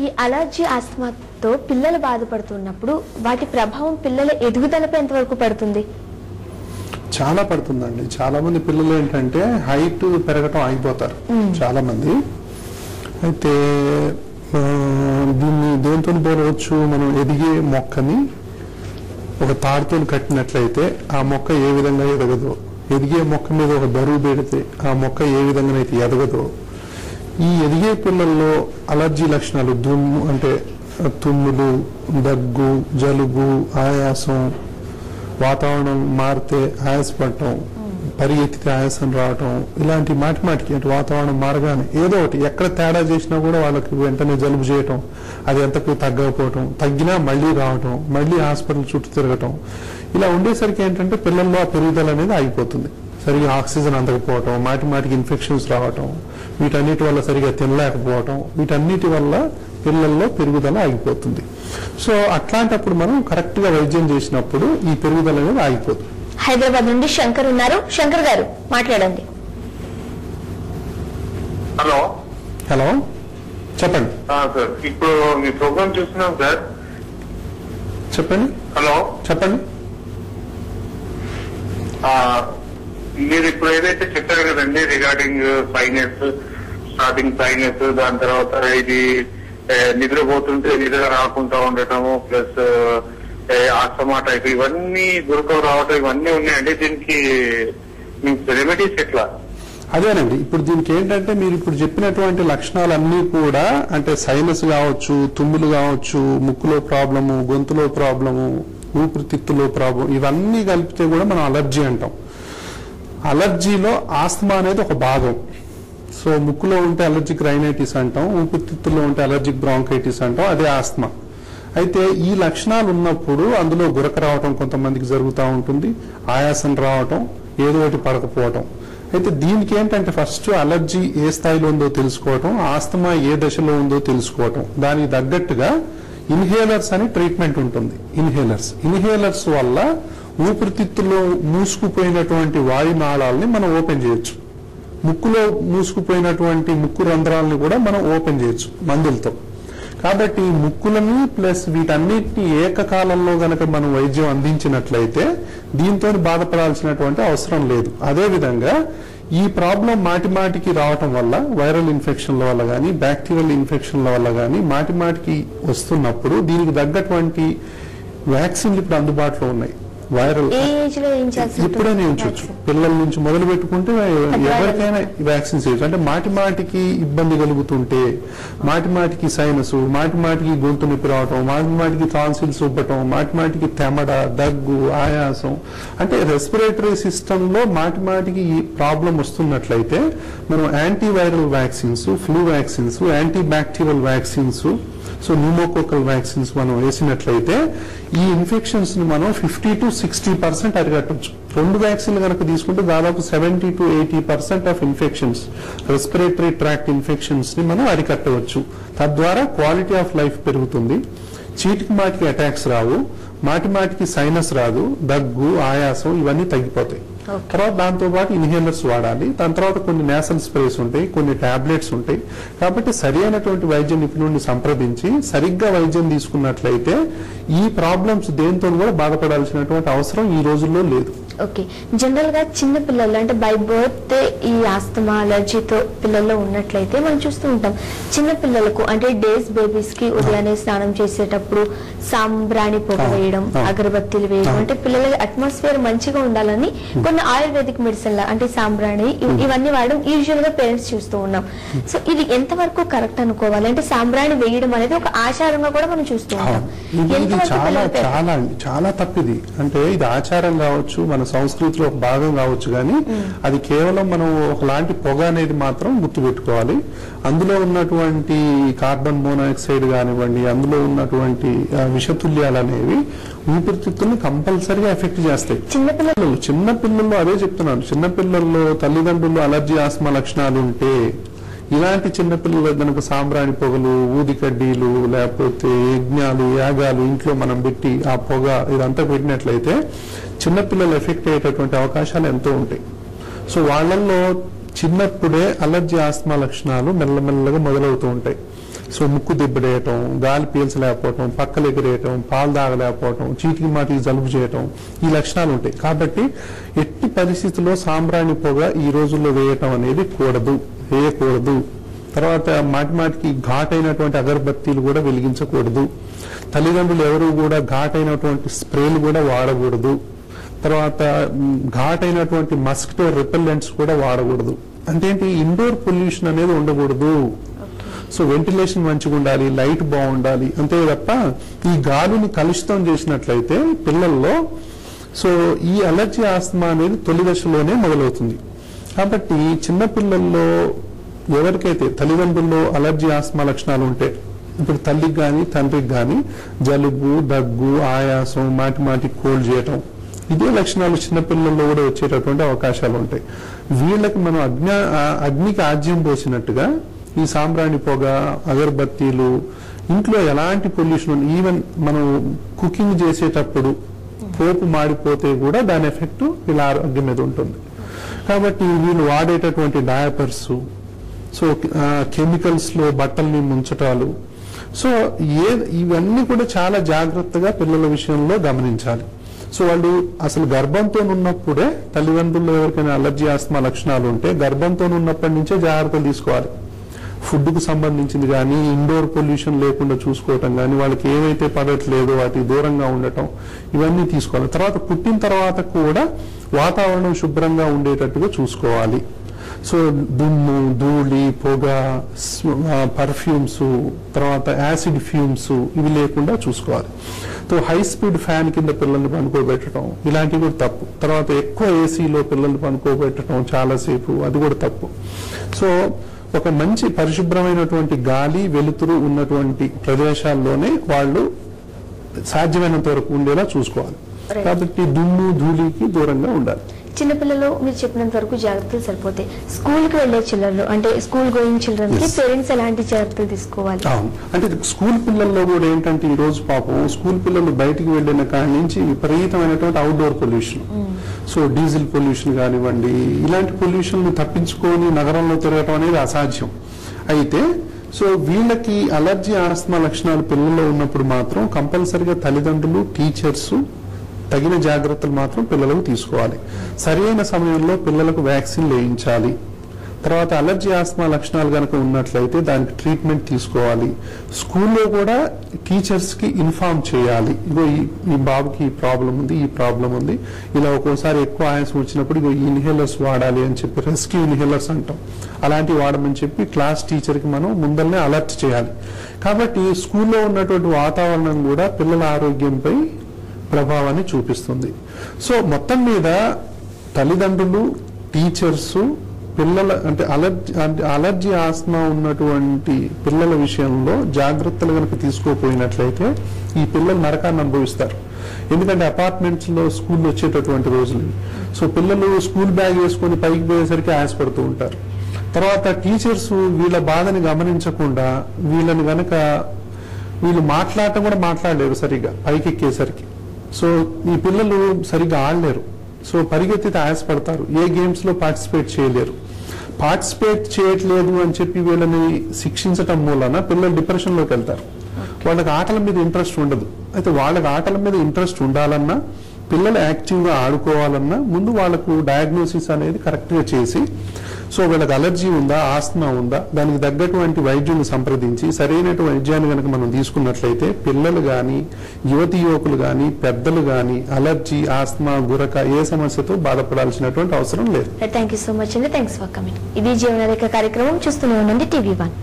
ఈ అలర్జీ ఆస్తమాతో పిల్లలు బాధపడుతున్నప్పుడు వాటి ప్రభావం పిల్లల ఎదుగుదలపై ఎంతవరకు పడుతుంది? చాలా పడుతుందండి. చాలా మంది పిల్లలు ఏంటంటే హైట్ పెరగటం ఆగిపోతారు చాలా మంది. అయితే దీన్ని దేంతో పోలవచ్చు? మనం ఎదిగే మొక్కని ఒక తాడుతో కట్టినట్లయితే ఆ మొక్క ఏ విధంగా ఎదగదో, ఎదిగే మొక్క మీద ఒక బరువు పెడితే ఆ మొక్క ఏ విధంగానైతే ఎదగదో, ఈ ఎదిగే పిల్లల్లో అలర్జీ లక్షణాలు అంటే తుమ్ములు, దగ్గు, జలుబు, ఆయాసం, వాతావరణం మారితే ఆయాసపడటం, పరిగెత్తితే ఆయాసం రావటం, ఇలాంటి మాటికి అంటే వాతావరణం మారగానే ఏదో ఒకటి ఎక్కడ తేడా చేసినా కూడా వాళ్ళకి వెంటనే జలుబు చేయటం, అది ఎంతకు తగ్గకపోవటం, తగ్గినా మళ్ళీ రావటం, మళ్ళీ హాస్పిటల్ చుట్టూ తిరగటం, ఇలా ఉండేసరికి ఏంటంటే పిల్లల్లో ఆ పెరుగుదల అనేది ఆగిపోతుంది. సరిగా ఆక్సిజన్ అందకపోవటం, మాటికి ఇన్ఫెక్షన్స్ రావటం, వీటన్నిటి వల్ల సరిగా తినలేకపోవటం, వీటన్నిటి వల్ల పిల్లల్లో పెరుగుదల ఆగిపోతుంది. సో అట్లాంటప్పుడు మనం కరెక్ట్ గా వైద్యం చేసినప్పుడు ఈ పెరుగుదల అనేది ఆగిపోతుంది. హైదరాబాద్ నుండి శంకర్ ఉన్నారు. శంకర్ గారు మాట్లాడండి. హలో హలో చెప్పండి సార్. ఇప్పుడు మీ ప్రోగ్రామ్ చూస్తున్నాం సార్. చెప్పండి. హలో చెప్పండి. మీరు ఇప్పుడు ఏదైతే చెప్పారు కదండి రిగార్డింగ్ సైనస్, స్టార్టింగ్ సైనస్, దాని తర్వాత ఇది నిద్రపోతుంటే నిద్ర రాకుండా ఉండటము, ప్లస్ ఆస్తమా టైప్, ఇవన్నీ గురకలు రావటం, ఇవన్నీ ఉన్నాయండి. దీనికి రెమెడీస్ ఎట్లా? అదేనండి, ఇప్పుడు దీనికి ఏంటంటే మీరు ఇప్పుడు చెప్పినటువంటి లక్షణాలన్నీ కూడా అంటే సైనస్ కావచ్చు, తుమ్ములు కావచ్చు, ముక్కులో ప్రాబ్లము, గొంతులో ప్రాబ్లము, ఊపిరితిత్తులో ప్రాబ్లం, ఇవన్నీ కలిపితే కూడా మనం అలర్జీ అంటాం. అలర్జీలో ఆస్తమా అనేది ఒక భాగం. సో ముక్కులో ఉంటే అలర్జిక్ రైనైటిస్ అంటాం, ఊపిరితిత్తుల్లో ఉంటే అలర్జిక్ బ్రాంకైటిస్ అంటాం, అదే ఆస్తమా. అయితే ఈ లక్షణాలు ఉన్నప్పుడు అందులో గురక రావటం కొంతమందికి జరుగుతూ ఉంటుంది, ఆయాసం రావటం, ఏదో ఒకటి పడకపోవటం. అయితే దీనికి ఏంటంటే ఫస్ట్ అలర్జీ ఏ స్థాయిలో ఉందో తెలుసుకోవటం, ఆస్తమా ఏ దశలో ఉందో తెలుసుకోవటం, దానికి తగ్గట్టుగా ఇన్హేలర్స్ అని ట్రీట్మెంట్ ఉంటుంది. ఇన్హేలర్స్ వల్ల ఊపిరితిత్తులో మూసుకుపోయినటువంటి వాయునాళాలని మనం ఓపెన్ చేయొచ్చు, ముక్కులో మూసుకుపోయినటువంటి ముక్కు రంధ్రాలను కూడా మనం ఓపెన్ చేయొచ్చు మందులతో. కాబట్టి ముక్కులని ప్లస్ వీటన్నిటిని ఏకకాలంలో గనక మనం వైద్యం అందించినట్లయితే దీంతో బాధపడాల్సినటువంటి అవసరం లేదు. అదేవిధంగా ఈ ప్రాబ్లం మాటికి రావటం వల్ల వైరల్ ఇన్ఫెక్షన్ల వల్ల కానీ బ్యాక్టీరియల్ ఇన్ఫెక్షన్ల వల్ల కానీ మాటికి వస్తున్నప్పుడు దీనికి తగ్గటువంటి వ్యాక్సిన్లు ఇప్పుడు అందుబాటులో ఉన్నాయి. వైరల్ ఇప్పుడైనా వేయించవచ్చు. పిల్లల నుంచి మొదలు పెట్టుకుంటే ఎవరికైనా వ్యాక్సిన్స్ వేయచ్చు. అంటే మాటికి ఇబ్బంది కలుగుతుంటే, మాటికి సైనస్, మాటికి గొంతు నొప్పి రావటం, మాటికి టాన్సిల్స్ ఉబ్బటం, మాటికి తెమడ, దగ్గు, ఆయాసం, అంటే రెస్పిరేటరీ సిస్టమ్ లో మాటికి ఈ ప్రాబ్లం వస్తున్నట్లయితే మనం antiviral vaccines, flu vaccines, anti bacterial vaccines, so pneumococcal vaccines మనం వేసినట్లయితే ఈ ఇన్ఫెక్షన్స్ ని మనం 50 to 60% అరికట్టవచ్చు. 2 వ్యాక్సిన్లు కనుక తీసుకుంటే దాదాపు 70 to 80% of infections, respiratory tract infections ని మనం అరికట్టవచ్చు. తద్వారా క్వాలిటీ ఆఫ్ లైఫ్ పెరుగుతుంది, చీటికి అటాక్స్ రావు, మాటికి సైనస్ రాదు, దగ్గు, ఆయాసం ఇవన్నీ తగ్గిపోతాయి. తర్వాత దాంతో పాటు ఇన్హేలర్స్ వాడాలి. దాని తర్వాత కొన్ని నేసల్ స్ప్రేస్ ఉంటాయి, కొన్ని టాబ్లెట్స్ ఉంటాయి. కాబట్టి సరి అయినటువంటి వైద్య నిపుణుడిని సంప్రదించి సరిగ్గా వైద్యం తీసుకున్నట్లయితే ఈ ప్రాబ్లమ్స్ దేంతో కూడా బాధపడాల్సినటువంటి అవసరం ఈ రోజుల్లో లేదు. ఓకే, జనరల్ గా చిన్న పిల్లలు అంటే బై బర్త్ ఈ ఆస్తమా అలర్జీతో పిల్లల్లో ఉన్నట్లయితే మనం చూస్తూ ఉంటాం. చిన్న పిల్లలకు అంటే డేస్ బేబీస్ కి ఉదయాన్నే స్నానం చేసేటప్పుడు సాంబ్రాణి పొగ వేయడం, అగరబత్తీలు వేయడం, అంటే పిల్లల అట్మాస్ఫియర్ మంచిగా ఉండాలని కొన్ని ఆయుర్వేదిక్ మెడిసిన్ అంటే సాంబ్రాణి ఇవన్నీ వాడడం యూజువల్ గా పేరెంట్స్ చూస్తూ ఉన్నాం. సో ఇది ఎంతవరకు కరెక్ట్ అనుకోవాలి? అంటే సాంబ్రాణి వేయడం అనేది ఒక ఆచారంగా కూడా మనం చూస్తూ ఉంటాం. చాలా తప్పిది. అంటే ఇది ఆచారం కావచ్చు, మన సంస్కృతిలో ఒక భాగం కావచ్చు, కానీ అది కేవలం మనం ఒకలాంటి పొగ అనేది మాత్రం గుర్తుపెట్టుకోవాలి. అందులో ఉన్నటువంటి కార్బన్ మోనాక్సైడ్ కానివ్వండి, అందులో ఉన్నటువంటి విషతుల్యాలు అనేవి ఊపిరితిత్తుల్ని కంపల్సరీగా ఎఫెక్ట్ చేస్తాయి. చిన్నపిల్లల్లో అదే చెప్తున్నాను, చిన్నపిల్లల్లో తల్లిదండ్రులు అలర్జీ ఆస్మా లక్షణాలు ఉంటే ఇలాంటి చిన్నపిల్లలు కనుక సాంబ్రాణి పొగలు, ఊది కడ్డీలు, లేకపోతే యజ్ఞాలు, యాగాలు ఇంట్లో మనం పెట్టి ఆ పొగ ఇదంతా పెట్టినట్లయితే చిన్నపిల్లలు ఎఫెక్ట్ అయ్యేటటువంటి అవకాశాలు ఎంతో ఉంటాయి. సో వాళ్ళల్లో చిన్నప్పుడే అలర్జీ ఆస్మా లక్షణాలు మెల్లమెల్లగా మొదలవుతూ ఉంటాయి. సో ముక్కు దిబ్బడేయటం, గాలి పీల్చలేకపోవటం, పక్కలు ఎగిరేయటం, పాలు తాగలేకపోవటం, చీటికి మాటికి జలుబు చేయటం, ఈ లక్షణాలు ఉంటాయి. కాబట్టి ఎట్టి పరిస్థితుల్లో సాంబ్రాణి పొగ ఈ రోజుల్లో వేయటం అనేది వేయకూడదు. తర్వాత మాటికి ఘాటైనటువంటి అగరబత్తీలు కూడా వెలిగించకూడదు. తల్లిదండ్రులు ఎవరు కూడా ఘాటైనటువంటి స్ప్రేలు కూడా వాడకూడదు. తర్వాత ఘాటైనటువంటి మస్కిటో రిపెల్లెంట్స్ కూడా వాడకూడదు. అంటే ఏంటి, ఇండోర్ పొల్యూషన్ అనేది ఉండకూడదు. సో వెంటిలేషన్ మంచిగా ఉండాలి, లైట్ బాగుండాలి, అంతే తప్ప ఈ గాలిని కలుషితం చేసినట్లయితే పిల్లల్లో సో ఈ అలర్జీ ఆస్తమా అనేది తొలి దశలోనే మొదలవుతుంది. కాబట్టి చిన్నపిల్లల్లో ఎవరికైతే తల్లిదండ్రుల్లో అలర్జీ ఆస్తమా లక్షణాలు ఉంటే, ఇప్పుడు తల్లికి కానీ తండ్రికి కానీ జలుబు, దగ్గు, ఆయాసం, మాటి కోల్డ్ చేయటం, ఇదే లక్షణాలు చిన్నపిల్లల్లో కూడా వచ్చేటటువంటి అవకాశాలు ఉంటాయి. వీళ్ళకి మనం అగ్నికి ఆజ్యం పోసినట్టుగా ఈ సాంబ్రాణి పొగ, అగరబత్తీలు, ఇంట్లో ఎలాంటి పొల్యూషన్, ఈవెన్ మనం కుకింగ్ చేసేటప్పుడు పోపు మాడిపోతే కూడా దాని ఎఫెక్ట్ వీళ్ళ ఆరోగ్యం మీద ఉంటుంది. కాబట్టి వీళ్ళు వాడేటటువంటి డయాపర్స్, సో కెమికల్స్ లో బట్టల్ని ముంచటాలు, సో ఇవన్నీ కూడా చాలా జాగ్రత్తగా పిల్లల విషయంలో గమనించాలి. సో వాళ్ళు అసలు గర్భంతో ఉన్నప్పుడే, తల్లిదండ్రుల్లో ఎవరికైనా అలర్జీ ఆస్తమా లక్షణాలు ఉంటే గర్భంతో ఉన్నప్పటి నుంచే జాగ్రత్తలు తీసుకోవాలి. ఫుడ్కు సంబంధించింది కానీ, ఇండోర్ పొల్యూషన్ లేకుండా చూసుకోవటం కానీ, వాళ్ళకి ఏవైతే పడట్లేదో వాటికి దూరంగా ఉండటం, ఇవన్నీ తీసుకోవాలి. తర్వాత పుట్టిన తర్వాత కూడా వాతావరణం శుభ్రంగా ఉండేటట్టుగా చూసుకోవాలి. సో దుమ్ము, ధూళి, పొగ, పర్ఫ్యూమ్స్, తర్వాత యాసిడ్ ఫ్యూమ్స్ ఇవి లేకుండా చూసుకోవాలి. సో హై స్పీడ్ ఫ్యాన్ కింద పిల్లల్ని పనుకోబెట్టడం ఇలాంటివి కూడా తప్పు. తర్వాత ఎక్కువ ఏసీలో పిల్లల్ని పనుకోబెట్టడం చాలాసేపు, అది కూడా తప్పు. సో ఒక మంచి పరిశుభ్రమైనటువంటి గాలి, వెలుతురు ఉన్నటువంటి ప్రదేశాల్లోనే వాళ్ళు సాధ్యమైనంత వరకు ఉండేలా చూసుకోవాలి. కాబట్టి దుమ్ము, ధూళికి దూరంగా ఉండాలి. చిన్నపిల్లలు మీరు చెప్పినంత వరకు జాగ్రత్తలు సరిపోతాయి. స్కూల్ కి వెళ్లే చిల్డ్రన్, అంటే స్కూల్ గోయింగ్ చిల్డ్రన్ కి పేరెంట్స్ ఎలాంటి జాగ్రత్తలు తీసుకోవాలి? అంటే స్కూల్ పిల్లల్లో కూడా ఏంటంటే ఈ రోజు పాపం స్కూల్ పిల్లలు బయటికి వెళ్లిన కాడి నుంచి విపరీతమైనటువంటి outdoor pollution, so diesel pollution కానివ్వండి, ఇలాంటి పొల్యూషన్ తప్పించుకొని నగరంలో తిరగటం అనేది అసాధ్యం. అయితే సో వీళ్ళకి అలర్జీ ఆస్తమా లక్షణాలు పిల్లల్లో ఉన్నప్పుడు మాత్రం కంపల్సరిగా తల్లిదండ్రులు, టీచర్స్ తగిన జాగ్రత్తలు మాత్రం పిల్లలకు తీసుకోవాలి. సరైన సమయంలో పిల్లలకు వ్యాక్సిన్ వేయించాలి. తర్వాత అలర్జీ ఆస్తమా లక్షణాలు కనుక ఉన్నట్లయితే దానికి ట్రీట్మెంట్ తీసుకోవాలి. స్కూల్లో కూడా టీచర్స్ కి ఇన్ఫార్మ్ చేయాలి, ఇగో ఈ బాబుకి ఈ ప్రాబ్లం ఉంది, ఇలా ఒక్కోసారి ఎక్కువ ఆయాసం వచ్చినప్పుడు ఇగో ఈ ఇన్హేలర్స్ వాడాలి అని చెప్పి, రెస్క్యూ ఇన్హేలర్స్ అంటాం, అలాంటివి వాడమని చెప్పి క్లాస్ టీచర్ కి మనం ముందరనే అలర్ట్ చేయాలి. కాబట్టి స్కూల్లో ఉన్నటువంటి వాతావరణం కూడా పిల్లల ఆరోగ్యంపై ప్రభావాన్ని చూపిస్తుంది. సో మొత్తం మీద తల్లిదండ్రులు, టీచర్స్ పిల్లల అంటే అలర్జీ ఆస్తమా ఉన్నటువంటి పిల్లల విషయంలో జాగ్రత్తలు కనుక తీసుకోపోయినట్లయితే ఈ పిల్లలు నరకాన్ని అనుభవిస్తారు. ఎందుకంటే అపార్ట్మెంట్స్ లో స్కూల్ వచ్చేటటువంటి రోజులు, సో పిల్లలు స్కూల్ బ్యాగ్ వేసుకొని పైకి పోయేసరికి ఆయాసపడుతూ ఉంటారు. తర్వాత టీచర్స్ వీళ్ళ బాధని గమనించకుండా వీళ్ళు మాట్లాడటం కూడా మాట్లాడలేరు సరిగ్గా పైకి ఎక్కేసరికి. సో ఈ పిల్లలు సరిగ్గా ఆడలేరు, సో పరిగెత్తితే ఆయాసపడతారు, ఏ గేమ్స్ లో పార్టిసిపేట్ చేయలేరు. పార్టిసిపేట్ చేయట్లేదు అని చెప్పి వీళ్ళని శిక్షించటం మూలన పిల్లలు డిప్రెషన్ లోకి వెళ్తారు. వాళ్ళకి ఆటల మీద ఇంట్రెస్ట్ ఉండదు. అయితే వాళ్ళకి ఆటల మీద ఇంట్రెస్ట్ ఉండాలన్నా, పిల్లలు యాక్టివ్ గా ఆడుకోవాలన్నా ముందు వాళ్ళకు డయాగ్నోసిస్ అనేది కరెక్ట్ గా చేసి, సో వీళ్ళకి అలర్జీ ఉందా, ఆస్తమా ఉందా, దానికి తగ్గటువంటి వైద్యుని సంప్రదించి సరైనటువంటి వైద్యాన్ని కనుక మనం తీసుకున్నట్లయితే పిల్లలు కానీ, యువతి యువకులు కానీ, పెద్దలు కానీ అలర్జీ, ఆస్తమా, గురక ఏ సమస్యతో బాధపడాల్సినటువంటి అవసరం లేదు. థ్యాంక్ యూ సో మచ్ అండి. Thanks for coming. ఇది జీవనరేఖ కార్యక్రమం చూస్తూనే ఉండండి TV1.